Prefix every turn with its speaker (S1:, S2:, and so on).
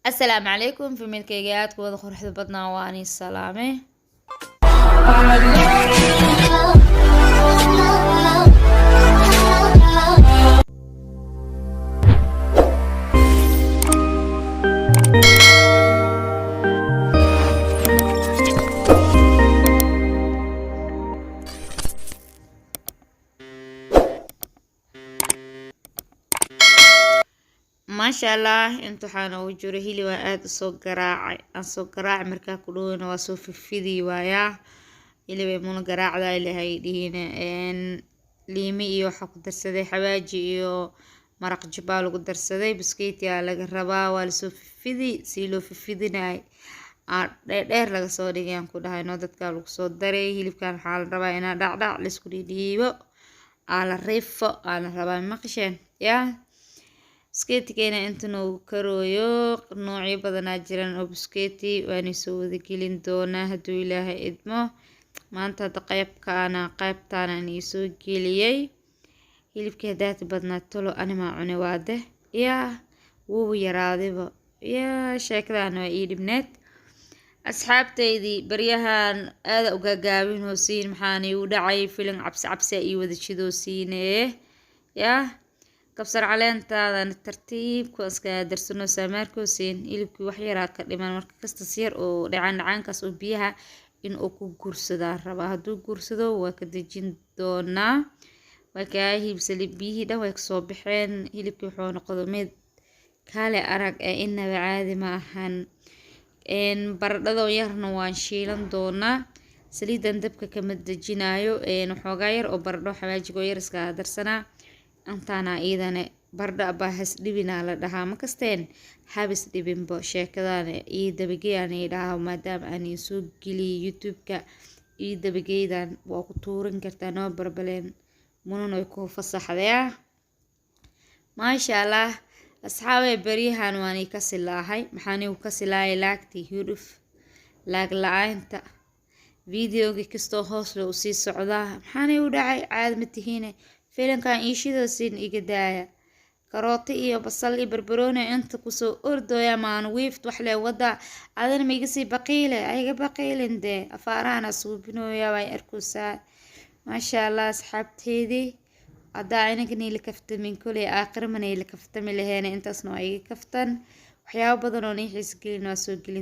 S1: السلام عليكم في ملكيات كودا قرحة بدنا واني السلامة. ما شاء الله انتو حانا وجوره هيلي وآد سو قراع مركا كلون واسو في الفيدي وايا اللي بيمون قراع دا اللي هاي ديهنا ان ليمي ايو حق درسدي حواجي ايو مرق جبالو قدرسدي بسكيتي على قربا والسو في الفيدي سيلو في الفيدي ناي دير laga soo dhigay aan ku dhahay noo dadka lagu soo daray hilibkan waxa la rabaa inaa dhacdhac la isku dhiibo ala reefo ala rabaa maqasheen yaa سكيتكينا انتنو كرويو نوعي بدنا جيران او بسكيتي واني سوودي جيلين دونا هدو إلهي إدمو ما انتا دقايب كانا قايب تانا نيسو جيليي هيلب كهدات بدنا تولو أنا ما عوني واده يا وو يرادي با يا شاكدان وإيدي بنت أصحاب تيدي بريهان آذا وقاقابين هوسين محاني ودعي فيلن عبس ايو ذا شدو سينيه يا كبسر علينتادا الترتيب كواسكا درسونو ساماركو سين إلبكي وحيرا كدمان marka kasta siyar oo dhacaankaas oo biyaha in uu ku guursada raba haduu guursado waa ka dajin doona waa ka hilibsali biyi dhan way soo baxeen hilibki wuxuu noqdo mid kale arag ee inaba caadi ma ahan baradhado yarna waan shiilan doona saliidan dabka kama dajinaayo waxoogaa yar oo baradho xawaajigo yar iska darsanaa antaana iidane bardha bahas dhibina la dhahaa ma kasteen habis dhibinbo sheekadana ii dabageyaan ii dhahaa maadaama aan soo geliyo youtube-ka ii dabageydan waa ku tuurin kartaa noo barbaleen munan way ku fasaxdaa maasha allah asxaabay bariyahan waan ka silaahay maxaan uu ka silaay laagti huduf laag la'aanta videoga kastoo hoos loo sii socdaa maxaan uu dhacay caad ma tihiine filankan iishida siin iga daaya karooti iyo basal iyo barbarooni inta ku soo ordooya maan wiift wax le wada adana ma iga sii baqiile ayga baqiilinde afaarana suubinooya way arkusaa maasha allah asxaabteedii adaa inagani la kaftamin kulay aakhir manay la kaftami laheena intaasna ay iga kaftan waxyaabo badan oo xiis gelin waa soo gelin